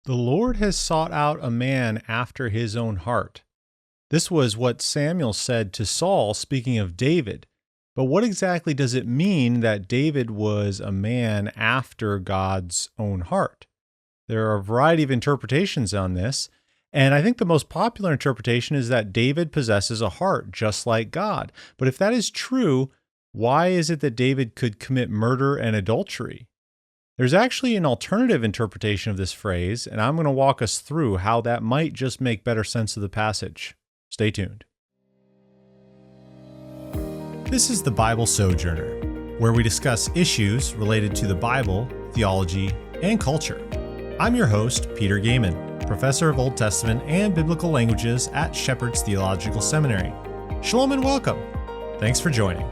The Lord has sought out a man after his own heart. This was what Samuel said to Saul, speaking of David. But what exactly does it mean that David was a man after God's own heart? There are a variety of interpretations on this, and I think the most popular interpretation is that David possesses a heart just like God. But if that is true, why is it that David could commit murder and adultery? There's actually an alternative interpretation of this phrase, and I'm going to walk us through how that might just make better sense of the passage. Stay tuned. This is the Bible Sojourner, where we discuss issues related to the Bible, theology, and culture. I'm your host, Peter Gaiman, professor of Old Testament and Biblical Languages at Shepherd's Theological Seminary. Shalom and welcome. Thanks for joining.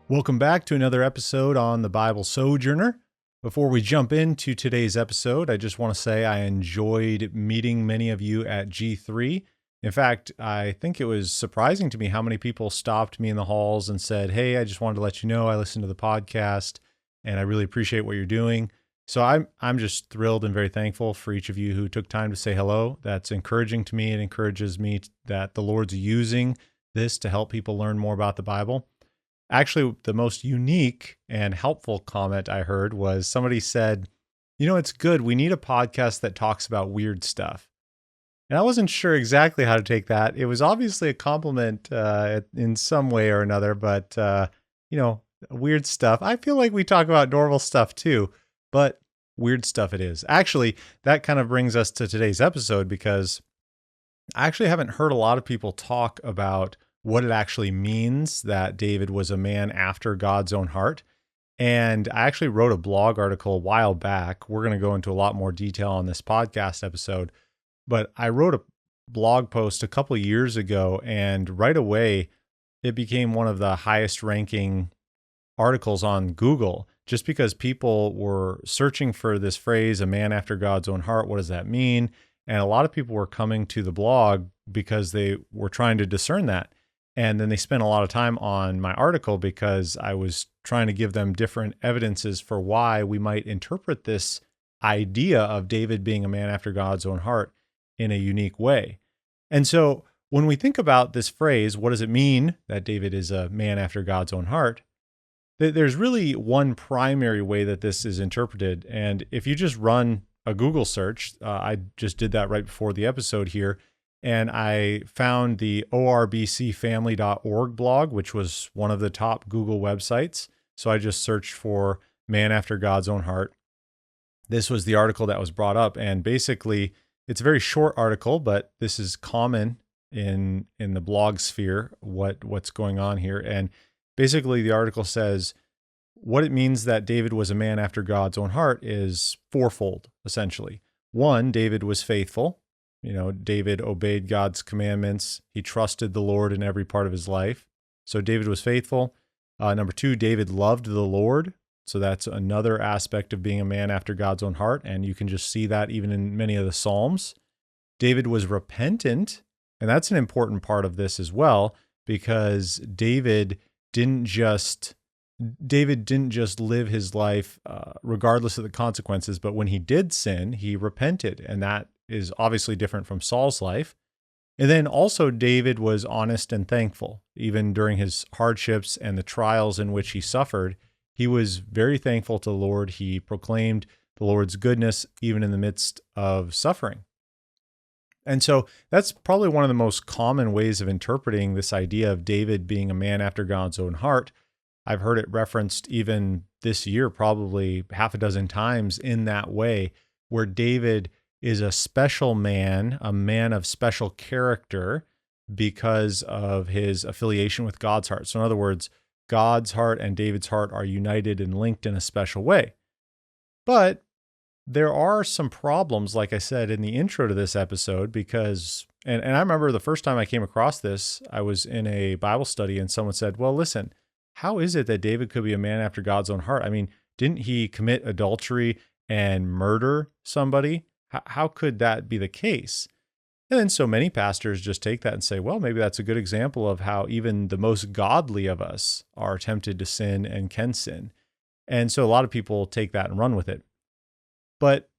Welcome back to another episode on the Bible Sojourner. Before we jump into today's episode, I just want to say I enjoyed meeting many of you at G3. In fact, I think it was surprising to me how many people stopped me in the halls and said, "Hey, I just wanted to let you know I listened to the podcast and I really appreciate what you're doing." So I'm just thrilled and very thankful for each of you who took time to say hello. That's encouraging to me. It encourages me that the Lord's using this to help people learn more about the Bible. Actually, the most unique and helpful comment I heard was somebody said, "It's good. We need a podcast that talks about weird stuff." And I wasn't sure exactly how to take that. It was obviously a compliment in some way or another, but, weird stuff. I feel like we talk about normal stuff too, but weird stuff it is. Actually, that kind of brings us to today's episode because I actually haven't heard a lot of people talk about what it actually means that David was a man after God's own heart. And I actually wrote a blog article a while back. We're going to go into a lot more detail on this podcast episode, but I wrote a blog post a couple of years ago, and right away it became one of the highest ranking articles on Google just because people were searching for this phrase, a man after God's own heart. What does that mean? And a lot of people were coming to the blog because they were trying to discern that. And then they spent a lot of time on my article because I was trying to give them different evidences for why we might interpret this idea of David being a man after God's own heart in a unique way. And so when we think about this phrase, what does it mean that David is a man after God's own heart? There's really one primary way that this is interpreted. And if you just run a Google search, I just did that right before the episode here, and I found the orbcfamily.org blog, which was one of the top Google websites. So I just searched for man after God's own heart. This was the article that was brought up. And basically, it's a very short article, but this is common in the blog sphere, what's going on here. And basically, the article says what it means that David was a man after God's own heart is fourfold, essentially. One, David was faithful. David obeyed God's commandments. He trusted the Lord in every part of his life. So David was faithful. Number two, David loved the Lord. So that's another aspect of being a man after God's own heart. And you can just see that even in many of the Psalms. David was repentant. And that's an important part of this as well, because David didn't just live his life regardless of the consequences, but when he did sin, he repented. And that is obviously different from Saul's life. And then also David was honest and thankful. Even during his hardships and the trials in which he suffered, he was very thankful to the Lord. He proclaimed the Lord's goodness even in the midst of suffering. And so that's probably one of the most common ways of interpreting this idea of David being a man after God's own heart. I've heard it referenced even this year, probably half a dozen times in that way, where David is a special man, a man of special character because of his affiliation with God's heart. So in other words, God's heart and David's heart are united and linked in a special way. But there are some problems, like I said in the intro to this episode, because, and I remember the first time I came across this, I was in a Bible study and someone said, "Well, listen, how is it that David could be a man after God's own heart? I mean, didn't he commit adultery and murder somebody? How could that be the case?" And then so many pastors just take that and say, well, maybe that's a good example of how even the most godly of us are tempted to sin and can sin. And so a lot of people take that and run with it. But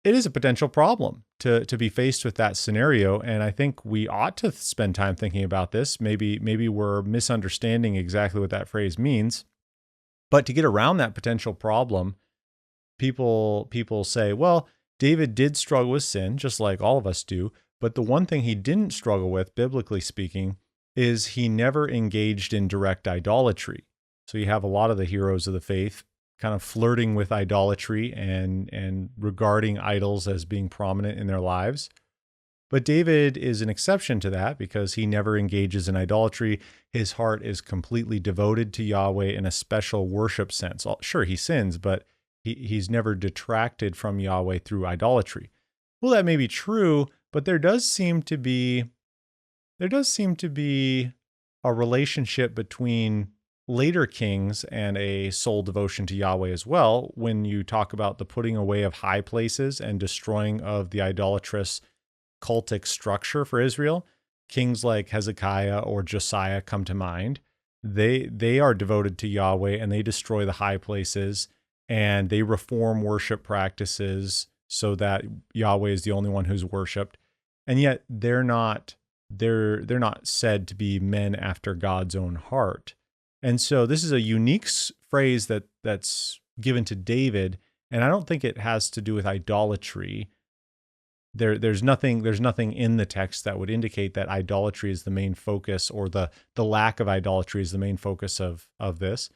it is a potential problem to be faced with that scenario. And I think we ought to spend time thinking about this. Maybe we're misunderstanding exactly what that phrase means. But to get around that potential problem, people say, well, David did struggle with sin, just like all of us do. But the one thing he didn't struggle with, biblically speaking, is he never engaged in direct idolatry. So you have a lot of the heroes of the faith kind of flirting with idolatry and regarding idols as being prominent in their lives. But David is an exception to that because he never engages in idolatry. His heart is completely devoted to Yahweh in a special worship sense. Sure, he sins, but he's never detracted from Yahweh through idolatry. Well, that may be true, but there does seem to be a relationship between later kings and a soul devotion to Yahweh as well, when you talk about the putting away of high places and destroying of the idolatrous cultic structure for Israel. Kings like Hezekiah or Josiah come to mind. They are devoted to Yahweh and they destroy the high places and they reform worship practices so that Yahweh is the only one who's worshiped. And yet they're not said to be men after God's own heart. And so this is a unique phrase that's given to David, and I don't think it has to do with idolatry. There's nothing in the text that would indicate that idolatry is the main focus, or the lack of idolatry is the main focus of this.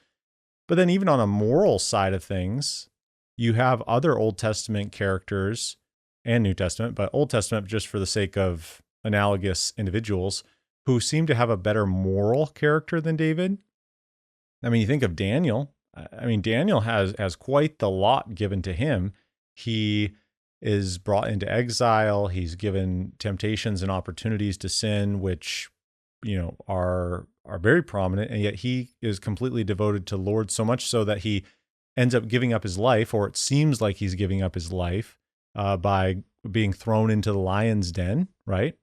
But then even on a moral side of things, you have other Old Testament characters and New Testament, but Old Testament just for the sake of analogous individuals who seem to have a better moral character than David. I mean, you think of Daniel. I mean, Daniel has quite the lot given to him. He is brought into exile. He's given temptations and opportunities to sin, which, are very prominent. And yet he is completely devoted to the Lord, so much so that he ends up giving up his life, or it seems like he's giving up his life by being thrown into the lion's den, right?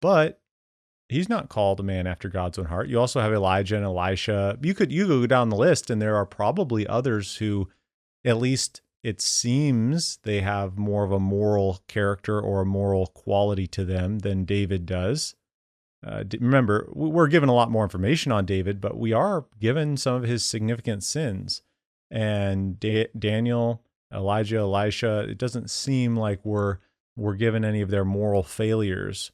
But he's not called a man after God's own heart. You also have Elijah and Elisha. You go down the list, and there are probably others who, at least it seems, they have more of a moral character or a moral quality to them than David does. Remember, we're given a lot more information on David, but we are given some of his significant sins. And Daniel, Elijah, Elisha, it doesn't seem like we're given any of their moral failures.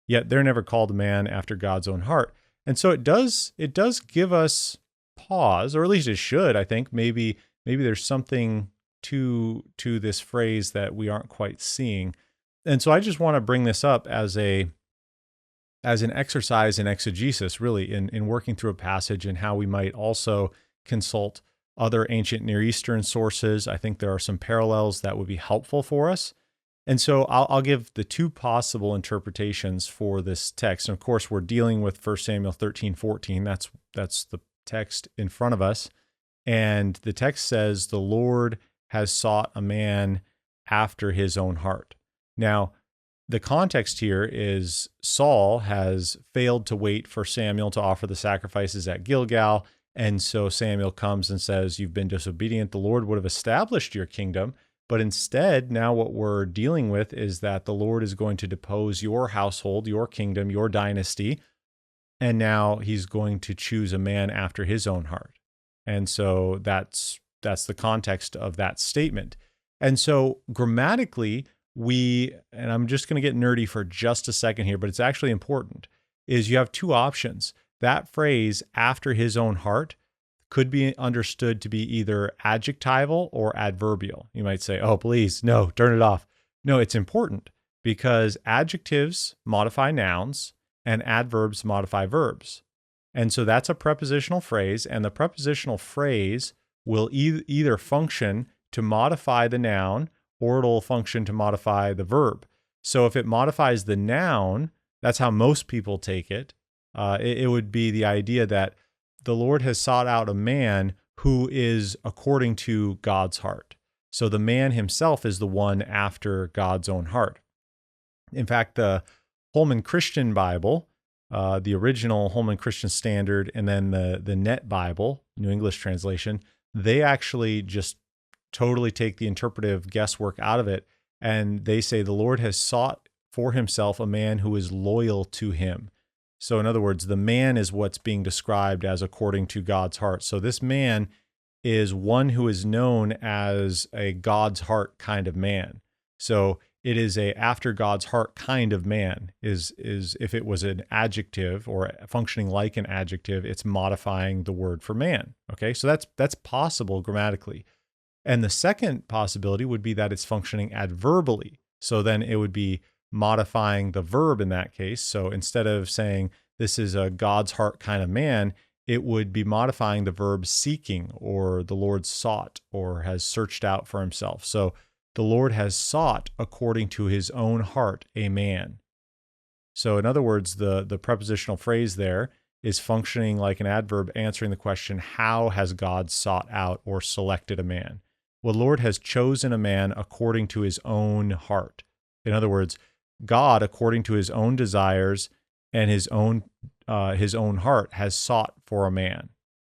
Yet they're never called a man after God's own heart. And so it does give us pause, or at least it should, I think. Maybe there's something to this phrase that we aren't quite seeing. And so I just want to bring this up as an exercise in exegesis, really, in working through a passage and how we might also consult other ancient Near Eastern sources. I think there are some parallels that would be helpful for us. And so I'll give the two possible interpretations for this text. And of course, we're dealing with 1 Samuel 13:14. That's the text in front of us. And the text says, the Lord has sought a man after his own heart. Now, the context here is Saul has failed to wait for Samuel to offer the sacrifices at Gilgal. And so Samuel comes and says, you've been disobedient. The Lord would have established your kingdom. But instead, now what we're dealing with is that the Lord is going to depose your household, your kingdom, your dynasty, and now he's going to choose a man after his own heart. And so that's the context of that statement. And so grammatically, and I'm just going to get nerdy for just a second here, but it's actually important, is you have two options. That phrase, after his own heart, could be understood to be either adjectival or adverbial. You might say, oh, please, no, turn it off. No, it's important because adjectives modify nouns and adverbs modify verbs. And so that's a prepositional phrase, and the prepositional phrase will either function to modify the noun or it'll function to modify the verb. So if it modifies the noun, that's how most people take it. It would be the idea that the Lord has sought out a man who is according to God's heart. So the man himself is the one after God's own heart. In fact, the Holman Christian Bible, the original Holman Christian Standard, and then the Net Bible, New English translation, they actually just totally take the interpretive guesswork out of it. And they say the Lord has sought for himself a man who is loyal to him. So in other words, the man is what's being described as according to God's heart. So this man is one who is known as a God's heart kind of man. So it is a after God's heart kind of man is if it was an adjective or functioning like an adjective, it's modifying the word for man. Okay, so that's possible grammatically. And the second possibility would be that it's functioning adverbially. So then it would be modifying the verb in that case. So instead of saying this is a God's heart kind of man, it would be modifying the verb seeking, or the Lord sought or has searched out for himself. So the Lord has sought according to his own heart a man. So in other words, the prepositional phrase there is functioning like an adverb answering the question, how has God sought out or selected a man? Well, the Lord has chosen a man according to his own heart. In other words, God, according to his own desires and his own heart, has sought for a man.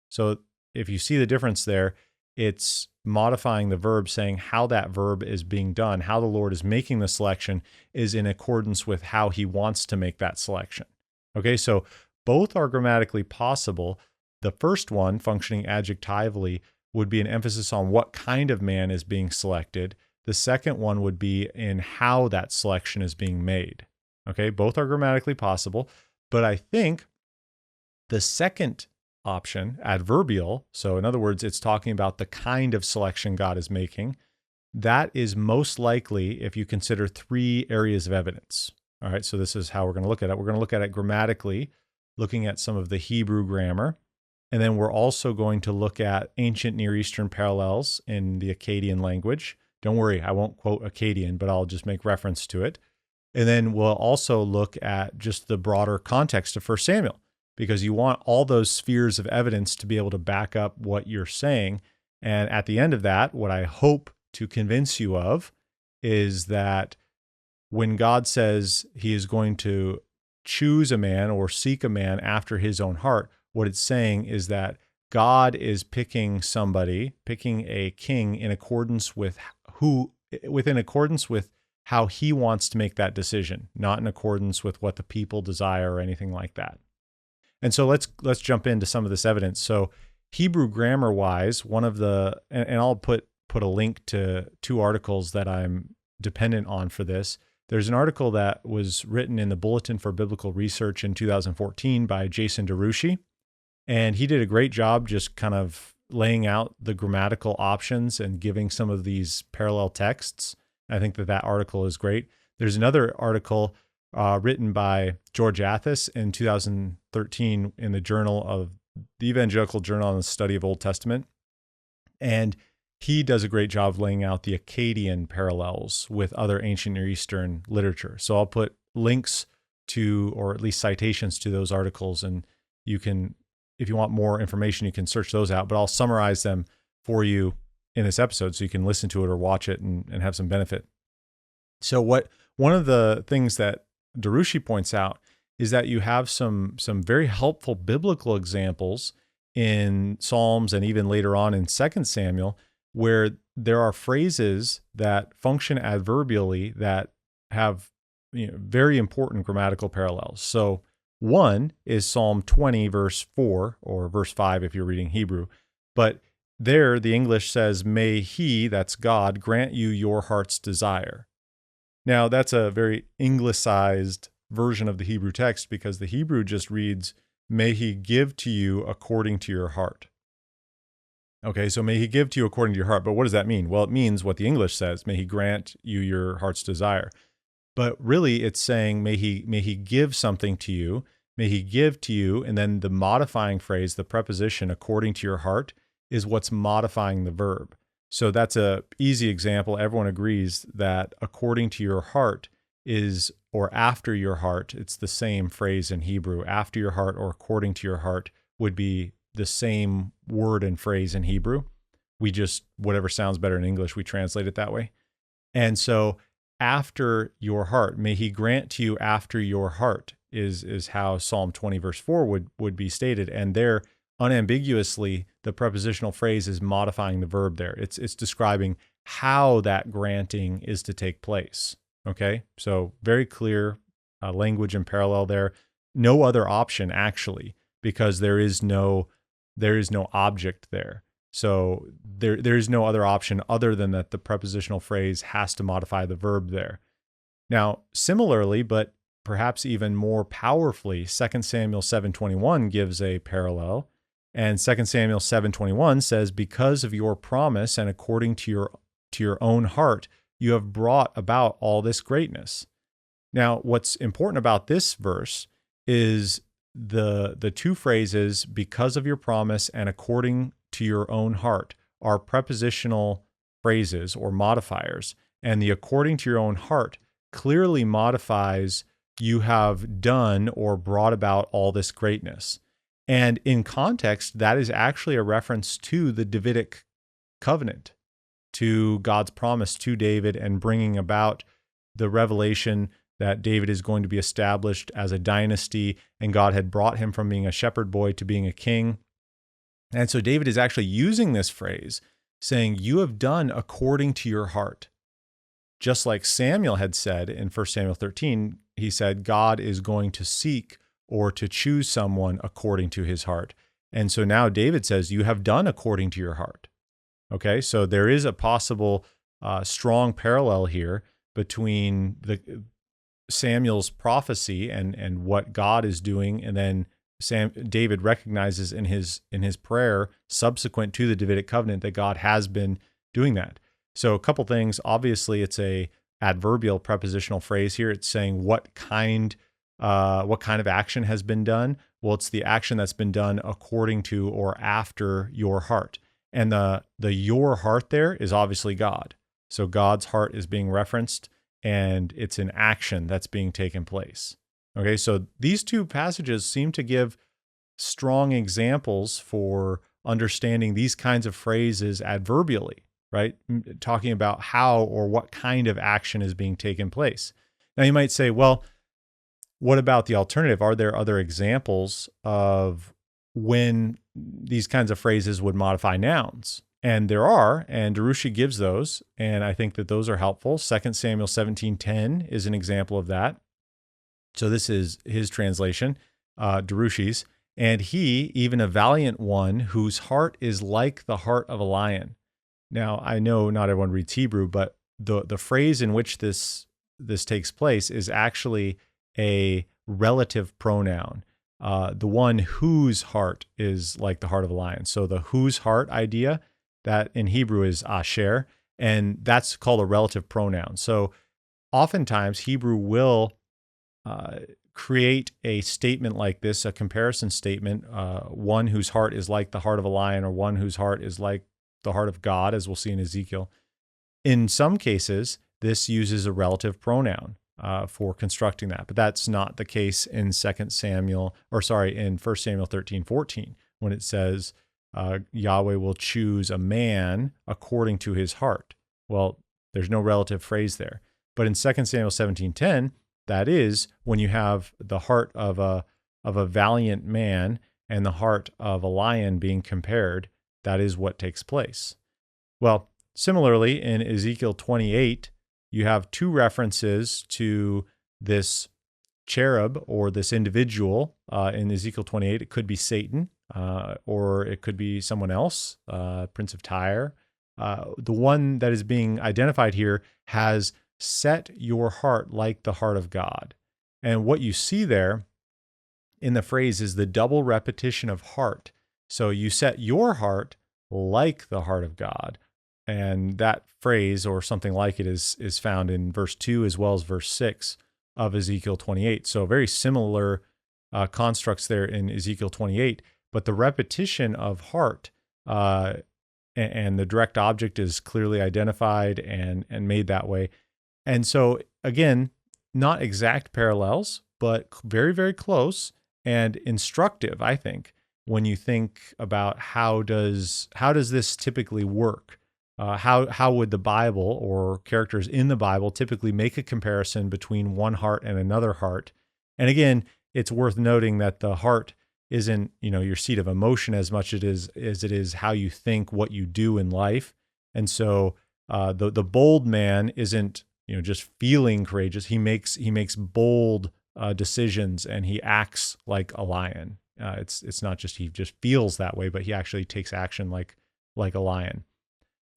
So if you see the difference there, it's modifying the verb, saying how that verb is being done, how the Lord is making the selection is in accordance with how he wants to make that selection. Okay, so both are grammatically possible. The first one, functioning adjectively, would be an emphasis on what kind of man is being selected. The second one would be in how that selection is being made. Okay, both are grammatically possible, but I think the second option, adverbial, so in other words, it's talking about the kind of selection God is making, that is most likely if you consider three areas of evidence. All right, so this is how we're going to look at it. We're going to look at it grammatically, looking at some of the Hebrew grammar, and then we're also going to look at ancient Near Eastern parallels in the Akkadian language. Don't worry, I won't quote Akkadian, but I'll just make reference to it. And then we'll also look at just the broader context of 1 Samuel, because you want all those spheres of evidence to be able to back up what you're saying. And at the end of that, what I hope to convince you of is that when God says he is going to choose a man or seek a man after his own heart, what it's saying is that God is picking somebody, picking a king in accordance with how he wants to make that decision, not in accordance with what the people desire or anything like that. And so let's jump into some of this evidence. So Hebrew grammar wise, and I'll put a link to two articles that I'm dependent on for this. There's an article that was written in the Bulletin for Biblical Research in 2014 by Jason DeRouchie, and he did a great job just kind of laying out the grammatical options and giving some of these parallel texts. I think that article is great. There's another article written by George Athas in 2013 in the Evangelical Journal on the Study of Old Testament. And he does a great job laying out the Akkadian parallels with other ancient Near Eastern literature. So I'll put links to, or at least citations to those articles, and you can, if you want more information, you can search those out, but I'll summarize them for you in this episode so you can listen to it or watch it and have some benefit. So one of the things that DeRouchie points out is that you have some very helpful biblical examples in Psalms and even later on in 2 Samuel, where there are phrases that function adverbially that have very important grammatical parallels. So one is Psalm 20, verse 4, or verse 5 if you're reading Hebrew. But there, the English says, "May he," that's God, "grant you your heart's desire." Now, that's a very Anglicized version of the Hebrew text, because the Hebrew just reads, "May he give to you according to your heart." Okay, so may he give to you according to your heart. But what does that mean? Well, it means what the English says, "May he grant you your heart's desire." But really, it's saying, may he give something to you, may he give to you, and then the modifying phrase, the preposition, "according to your heart," is what's modifying the verb. So that's a easy example. Everyone agrees that according to your heart is, or after your heart, it's the same phrase in Hebrew. After your heart or according to your heart would be the same word and phrase in Hebrew. We just, whatever sounds better in English, we translate it that way. And so after your heart, may he grant to you after your heart is how Psalm 20 verse 4 would be stated. And there, unambiguously, the prepositional phrase is modifying the verb there. It's describing how that granting is to take place. Okay, so very clear language and parallel there. No other option actually, because there is no object there. So there is no other option other than that the prepositional phrase has to modify the verb there. Now, similarly, but perhaps even more powerfully, 2 Samuel 7:21 gives a parallel. And 2 Samuel 7:21 says, "Because of your promise and according to your own heart, you have brought about all this greatness." Now, what's important about this verse is the two phrases, "because of your promise" and "according to your own heart," are prepositional phrases or modifiers. And the "according to your own heart" clearly modifies "you have done or brought about all this greatness." And in context, that is actually a reference to the Davidic covenant, to God's promise to David and bringing about the revelation that David is going to be established as a dynasty, and God had brought him from being a shepherd boy to being a king. And so David is actually using this phrase, saying, "You have done according to your heart." Just like Samuel had said in 1 Samuel 13, he said, God is going to seek or to choose someone according to his heart. And so now David says, "You have done according to your heart." Okay, so there is a possible strong parallel here between Samuel's prophecy and what God is doing, and then David recognizes in his prayer subsequent to the Davidic covenant that God has been doing that. So a couple things. Obviously, it's a adverbial prepositional phrase here. It's saying what kind of action has been done. Well, it's the action that's been done according to or after your heart. And the your heart there is obviously God. So God's heart is being referenced, and it's an action that's being taken place. Okay, so these two passages seem to give strong examples for understanding these kinds of phrases adverbially, right? Talking about how or what kind of action is being taken place. Now you might say, well, what about the alternative? Are there other examples of when these kinds of phrases would modify nouns? And there are, and DeRouchie gives those, and I think that those are helpful. 2 Samuel 17:10 is an example of that. So this is his translation, DeRouchie's. "And he, even a valiant one, whose heart is like the heart of a lion." Now, I know not everyone reads Hebrew, but the phrase in which this takes place is actually a relative pronoun. The one whose heart is like the heart of a lion. So the whose heart idea, that in Hebrew is asher, and that's called a relative pronoun. So oftentimes Hebrew will create a statement like this, a comparison statement, one whose heart is like the heart of a lion, or one whose heart is like the heart of God, as we'll see in Ezekiel. In some cases, this uses a relative pronoun for constructing that, but that's not the case in in 1 Samuel 13:14, when it says Yahweh will choose a man according to his heart. Well, there's no relative phrase there. But in 2 Samuel 17:10, that is when you have the heart of a valiant man and the heart of a lion being compared. That is what takes place. Well, similarly, in Ezekiel 28, you have two references to this cherub or this individual. In Ezekiel 28, it could be Satan, or it could be someone else, Prince of Tyre. The one that is being identified here has set your heart like the heart of God. And what you see there in the phrase is the double repetition of heart. So you set your heart like the heart of God. And that phrase, or something like it, is found in verse 2 as well as verse 6 of Ezekiel 28. So very similar constructs there in Ezekiel 28. But the repetition of heart and the direct object is clearly identified and made that way. And so, again, not exact parallels, but very, very close and instructive, I think, when you think about how does this typically work? How would the Bible or characters in the Bible typically make a comparison between one heart and another heart? And again, it's worth noting that the heart isn't, your seat of emotion as much as it is how you think, what you do in life. And so the bold man isn't, just feeling courageous. He makes bold decisions, and he acts like a lion. It's not just he just feels that way, but he actually takes action like a lion.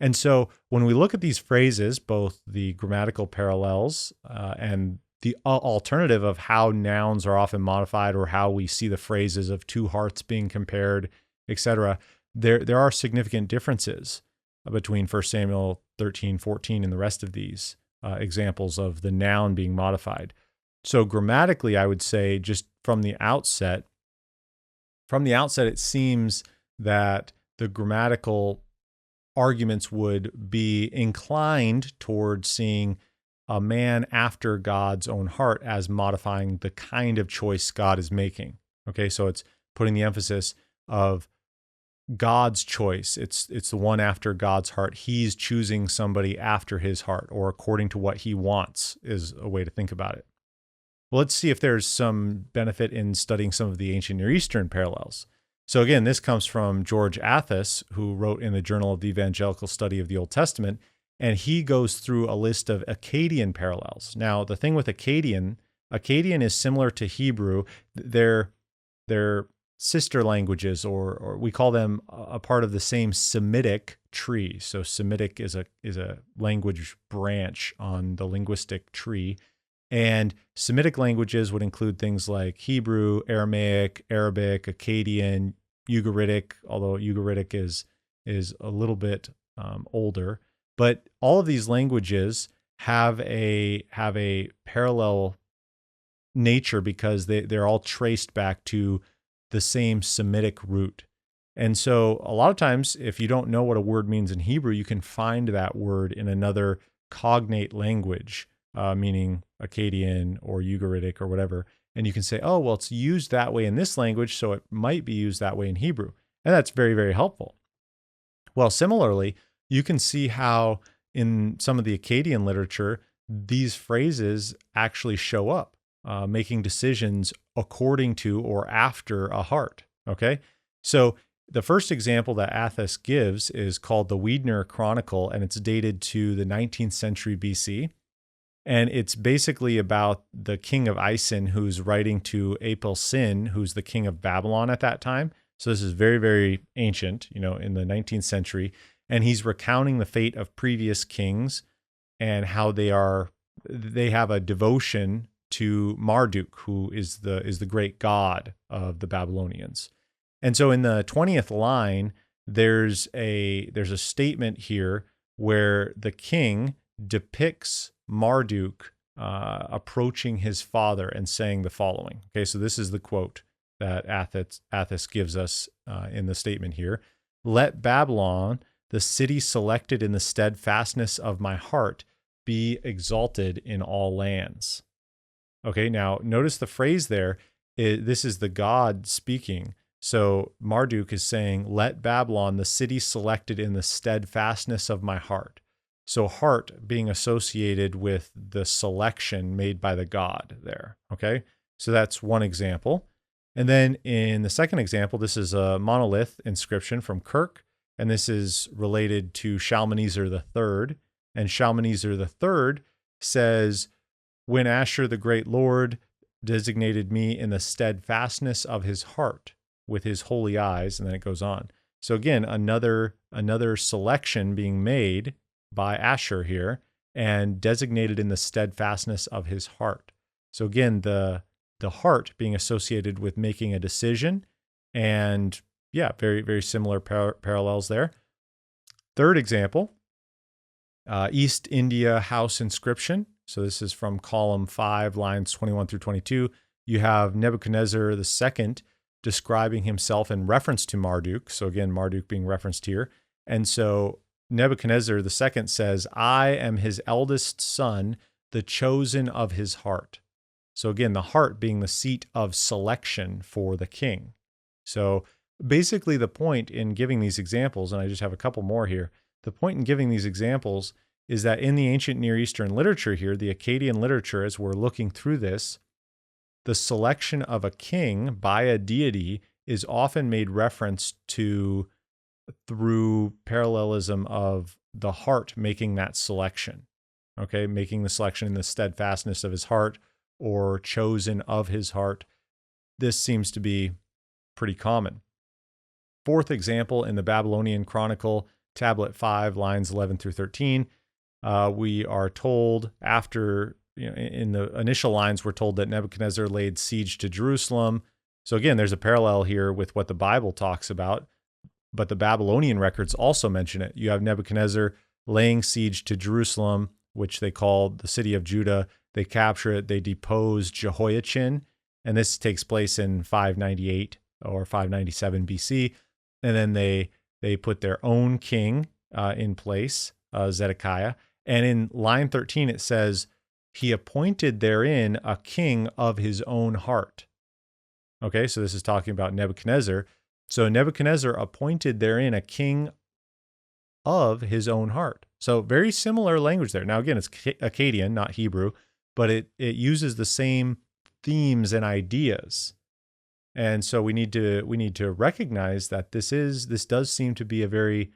And so when we look at these phrases, both the grammatical parallels and the alternative of how nouns are often modified, or how we see the phrases of two hearts being compared, etc., there are significant differences between 1 Samuel 13, 14, and the rest of these examples of the noun being modified. So grammatically, I would say just from the outset, it seems that the grammatical arguments would be inclined towards seeing a man after God's own heart as modifying the kind of choice God is making. Okay, so it's putting the emphasis of God's choice. It's the one after God's heart. He's choosing somebody after his heart, or according to what he wants, is a way to think about it. Well, let's see if there's some benefit in studying some of the ancient Near Eastern parallels. So again, this comes from George Athas, who wrote in the Journal of the Evangelical Study of the Old Testament, and he goes through a list of Akkadian parallels. Now, the thing with Akkadian is similar to Hebrew. They're sister languages, or we call them a part of the same Semitic tree. So Semitic is a language branch on the linguistic tree. And Semitic languages would include things like Hebrew, Aramaic, Arabic, Akkadian, Ugaritic, although Ugaritic is a little bit older. But all of these languages have a parallel nature because they're all traced back to the same Semitic root. And so a lot of times, if you don't know what a word means in Hebrew, you can find that word in another cognate language, meaning Akkadian or Ugaritic or whatever. And you can say, oh, well, it's used that way in this language, so it might be used that way in Hebrew. And that's very, very helpful. Well, similarly, you can see how in some of the Akkadian literature, these phrases actually show up, making decisions according to or after a heart. Okay? So the first example that Athas gives is called the Wiedner Chronicle, and it's dated to the 19th century BC. And it's basically about the king of Isin, who's writing to Apel-Sin, who's the king of Babylon at that time. So this is very, very ancient, in the 19th century. And he's recounting the fate of previous kings and how they have a devotion to Marduk, who is the great god of the Babylonians. And so in the 20th line, there's a statement here where the king depicts Marduk approaching his father and saying the following. Okay, so this is the quote that Athas gives us in the statement here. Let Babylon, the city selected in the steadfastness of my heart, be exalted in all lands. Okay, now notice the phrase there. This is the God speaking. So Marduk is saying, let Babylon, the city selected in the steadfastness of my heart. So heart being associated with the selection made by the God there, okay? So that's one example. And then in the second example, this is a monolith inscription from Kirk, and this is related to Shalmaneser III. And Shalmaneser III says, when Asher the great Lord designated me in the steadfastness of his heart with his holy eyes, and then it goes on. So again, another selection being made by Asher here and designated in the steadfastness of his heart. So again, the heart being associated with making a decision, and yeah, very, very similar parallels there. Third example, East India House inscription. So this is from column 5, lines 21 through 22. You have Nebuchadnezzar II describing himself in reference to Marduk. So again, Marduk being referenced here. And so Nebuchadnezzar II says, I am his eldest son, the chosen of his heart. So again, the heart being the seat of selection for the king. So basically the point in giving these examples, and I just have a couple more here, the point in giving these examples is that in the ancient Near Eastern literature here, the Akkadian literature, as we're looking through this, the selection of a king by a deity is often made reference to through parallelism of the heart making that selection, okay? Making the selection in the steadfastness of his heart or chosen of his heart. This seems to be pretty common. Fourth example in the Babylonian Chronicle, Tablet 5, lines 11 through 13, we are told after, in the initial lines, we're told that Nebuchadnezzar laid siege to Jerusalem. So again, there's a parallel here with what the Bible talks about, but the Babylonian records also mention it. You have Nebuchadnezzar laying siege to Jerusalem, which they call the city of Judah. They capture it. They depose Jehoiachin, and this takes place in 598 or 597 BC. And then they put their own king in place, Zedekiah. And in line 13, it says, he appointed therein a king of his own heart. Okay, so this is talking about Nebuchadnezzar. So Nebuchadnezzar appointed therein a king of his own heart. So very similar language there. Now, again, it's Akkadian, not Hebrew, but it uses the same themes and ideas. And so we need to recognize that this does seem to be a very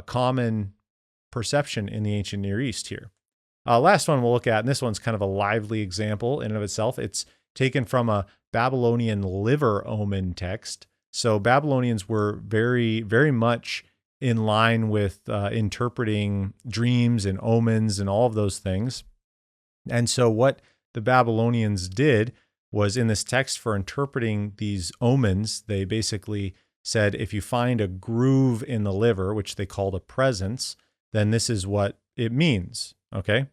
common perception in the ancient Near East here. Last one we'll look at, and this one's kind of a lively example in and of itself. It's taken from a Babylonian liver omen text. So Babylonians were very, very much in line with interpreting dreams and omens and all of those things. And so what the Babylonians did was, in this text for interpreting these omens, they basically said, if you find a groove in the liver, which they called a presence, then this is what it means, okay?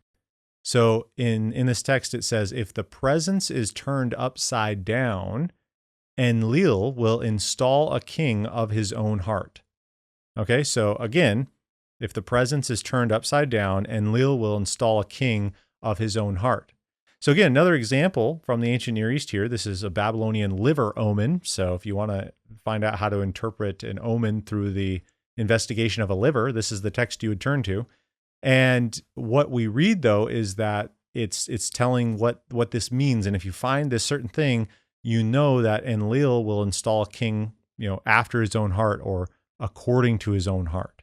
So in this text, it says, if the presence is turned upside down, Enlil will install a king of his own heart. Okay, so again, if the presence is turned upside down, Enlil will install a king of his own heart. So again, another example from the ancient Near East here. This is a Babylonian liver omen. So if you want to find out how to interpret an omen through the investigation of a liver, this is the text you would turn to. And what we read, though, is that it's telling what this means. And if you find this certain thing, you know that Enlil will install a king, after his own heart or according to his own heart.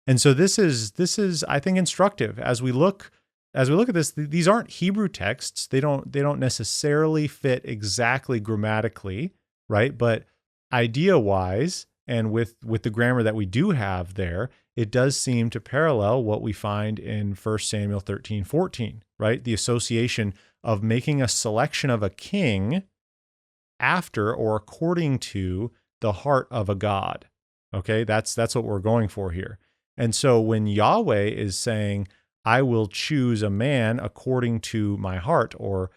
And so this is I think instructive as we look at this. These aren't Hebrew texts. They don't necessarily fit exactly grammatically, right? But idea-wise, and with the grammar that we do have there, it does seem to parallel what we find in 1 Samuel 13:14, right? The association of making a selection of a king after or according to the heart of a god. Okay, that's what we're going for here. And so when Yahweh is saying, I will choose a man according to my heart, or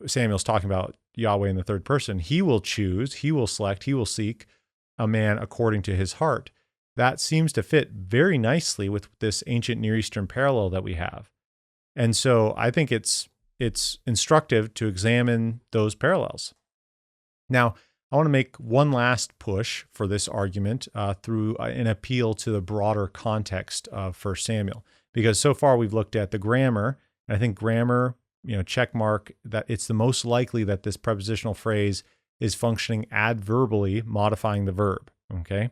Samuel's talking about Yahweh in the third person, he will choose, he will select, he will seek a man according to his heart. That seems to fit very nicely with this ancient Near Eastern parallel that we have. And so I think it's instructive to examine those parallels. Now, I want to make one last push for this argument through an appeal to the broader context of 1 Samuel. Because so far we've looked at the grammar, and I think grammar, check mark, that it's the most likely that this prepositional phrase is functioning adverbally, modifying the verb, okay?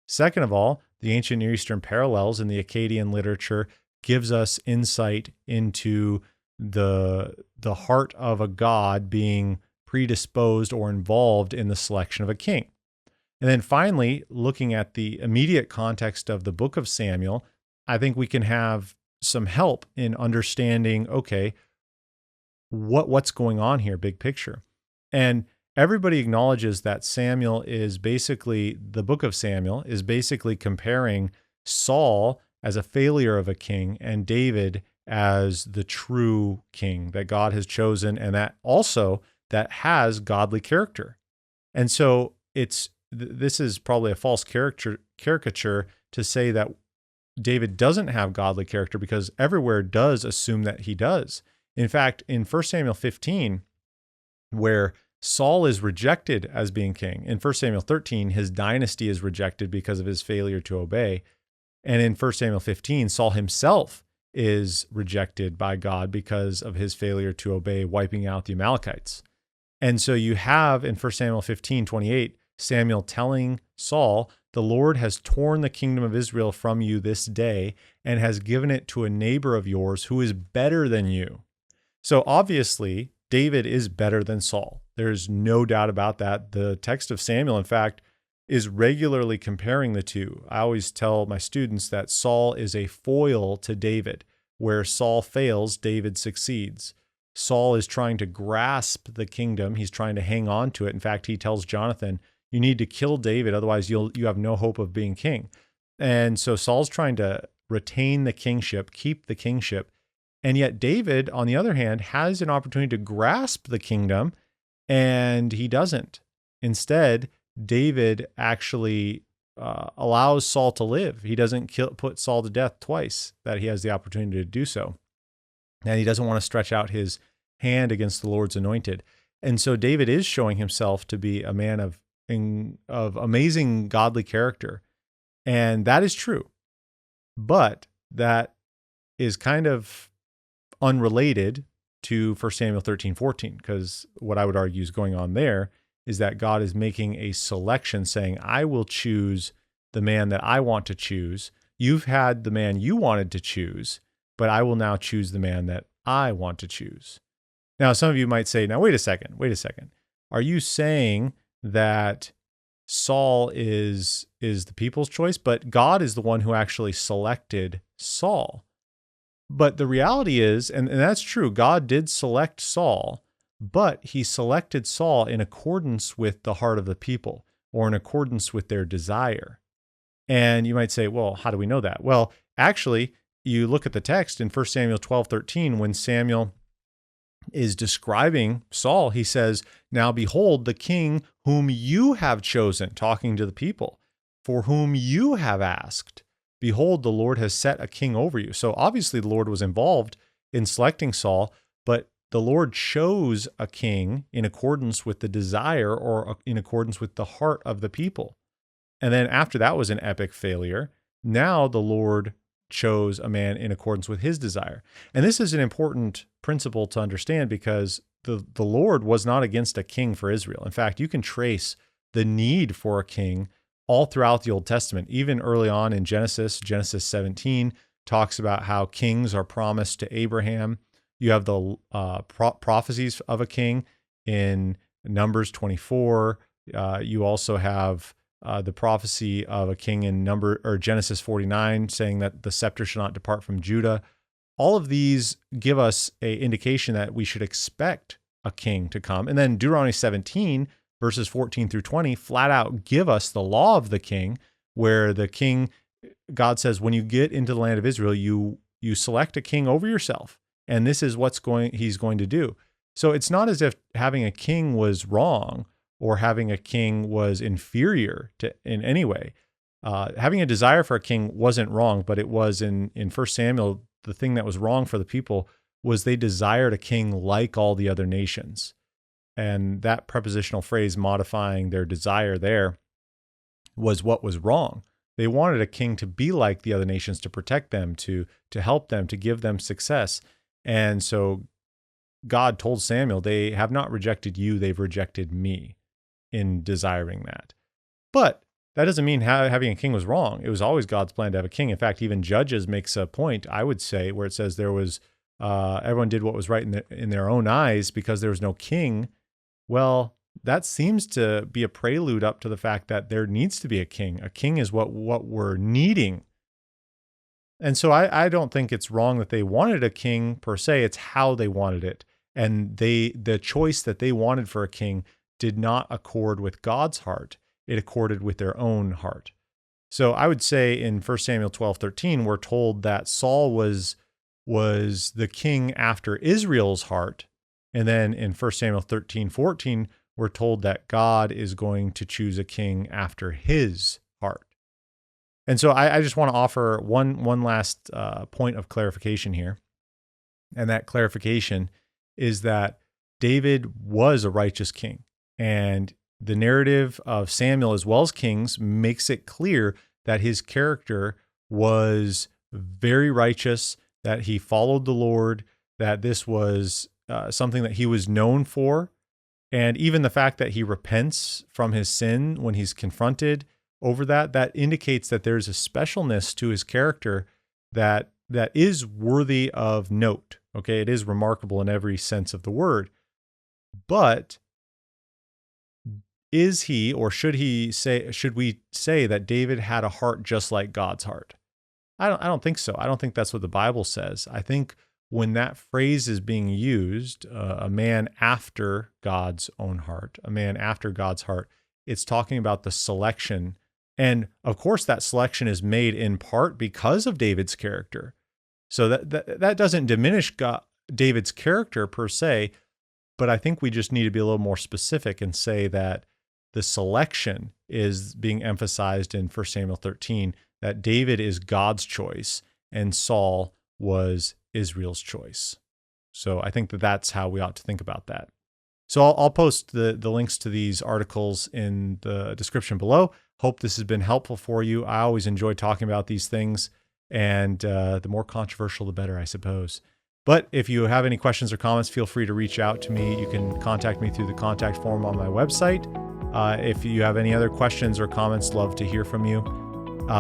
Second of all, the ancient Near Eastern parallels in the Akkadian literature gives us insight into the heart of a god being predisposed or involved in the selection of a king. And then finally, looking at the immediate context of the book of Samuel, I think we can have some help in understanding, okay, what's going on here, big picture. And everybody acknowledges that the book of Samuel is basically comparing Saul as a failure of a king and David as the true king that God has chosen, and that also that has godly character. And so this is probably a false caricature to say that David doesn't have godly character, because everywhere does assume that he does. In fact, in 1 Samuel 15, where Saul is rejected as being king, in 1 Samuel 13, his dynasty is rejected because of his failure to obey. And in 1 Samuel 15, Saul himself is rejected by God because of his failure to obey, wiping out the Amalekites. And so you have in 1 Samuel 15:28, Samuel telling Saul, the Lord has torn the kingdom of Israel from you this day and has given it to a neighbor of yours who is better than you. So obviously, David is better than Saul. There's no doubt about that. The text of Samuel, in fact, is regularly comparing the two. I always tell my students that Saul is a foil to David. Where Saul fails, David succeeds. Saul is trying to grasp the kingdom. He's trying to hang on to it. In fact, he tells Jonathan, you need to kill David, otherwise you have no hope of being king. And so Saul's trying to retain the kingship, keep the kingship. And yet David, on the other hand, has an opportunity to grasp the kingdom, and he doesn't. Instead, David actually allows Saul to live. He doesn't put Saul to death twice that he has the opportunity to do so. And he doesn't want to stretch out his hand against the Lord's anointed. And so David is showing himself to be a man of amazing godly character. And that is true. But that is kind of unrelated to 1 Samuel 13:14, because what I would argue is going on there is that God is making a selection saying, I will choose the man that I want to choose. You've had the man you wanted to choose, but I will now choose the man that I want to choose. Now, some of you might say, now, wait a second. Are you saying that Saul is the people's choice, but God is the one who actually selected Saul? But the reality is, and that's true, God did select Saul, but he selected Saul in accordance with the heart of the people, or in accordance with their desire. And you might say, well, how do we know that? Well, actually, you look at the text in 1 Samuel 12:13, when Samuel is describing Saul, he says, now behold, the king whom you have chosen, talking to the people, for whom you have asked. Behold, the Lord has set a king over you. So obviously the Lord was involved in selecting Saul, but the Lord chose a king in accordance with the desire or in accordance with the heart of the people. And then after that was an epic failure, now the Lord chose a man in accordance with his desire. And this is an important principle to understand because the Lord was not against a king for Israel. In fact, you can trace the need for a king all throughout the Old Testament. Even early on in Genesis 17 talks about how kings are promised to Abraham. You have the prophecies of a king in Numbers 24. You also have the prophecy of a king in Genesis 49, saying that the scepter shall not depart from Judah. All of these give us an indication that we should expect a king to come. And then Deuteronomy 17, verses 14 through 20, flat out give us the law of the king, where the king, God says, when you get into the land of Israel, you select a king over yourself. And this is he's going to do. So it's not as if having a king was wrong or having a king was inferior in any way. Having a desire for a king wasn't wrong, but it was in 1 Samuel, the thing that was wrong for the people was they desired a king like all the other nations. And that prepositional phrase modifying their desire there was what was wrong. They wanted a king to be like the other nations, to protect them, to help them, to give them success. And so God told Samuel, they have not rejected you, they've rejected me in desiring that. But that doesn't mean having a king was wrong. It was always God's plan to have a king. In fact, even Judges makes a point, I would say, where it says there was, everyone did what was right in their own eyes because there was no king. Well, that seems to be a prelude up to the fact that there needs to be a king. A king is what we're needing. And so I don't think it's wrong that they wanted a king per se. It's how they wanted it. And the choice that they wanted for a king did not accord with God's heart. It accorded with their own heart. So I would say in 1 Samuel 12:13, we're told that Saul was the king after Israel's heart. And then in 1 Samuel 13:14, we're told that God is going to choose a king after his heart. And so I just want to offer one last point of clarification here. And that clarification is that David was a righteous king. And the narrative of Samuel as well as Kings makes it clear that his character was very righteous, that he followed the Lord, that this was something that he was known for. And even the fact that he repents from his sin when he's confronted over that indicates that there's a specialness to his character that is worthy of note. Okay, it is remarkable in every sense of the word. But is he, or should we say that David had a heart just like God's heart? I don't think so. I don't think that's what the Bible says. I think when that phrase is being used, a man after God's own heart, a man after God's heart, it's talking about the selection. And of course, that selection is made in part because of David's character. So that doesn't diminish David's character per se, but I think we just need to be a little more specific and say that the selection is being emphasized in 1 Samuel 13, that David is God's choice and Saul was Israel's choice. So I think that's how we ought to think about that. So I'll post the links to these articles in the description below. Hope this has been helpful for you. I always enjoy talking about these things, and the more controversial, the better, I suppose. But if you have any questions or comments, feel free to reach out to me. You can contact me through the contact form on my website. If you have any other questions or comments, love to hear from you.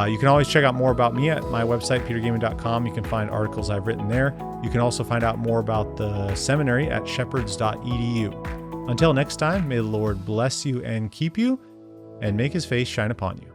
You can always check out more about me at my website, petergaming.com. You can find articles I've written there. You can also find out more about the seminary at shepherds.edu. Until next time, may the Lord bless you and keep you, and make his face shine upon you.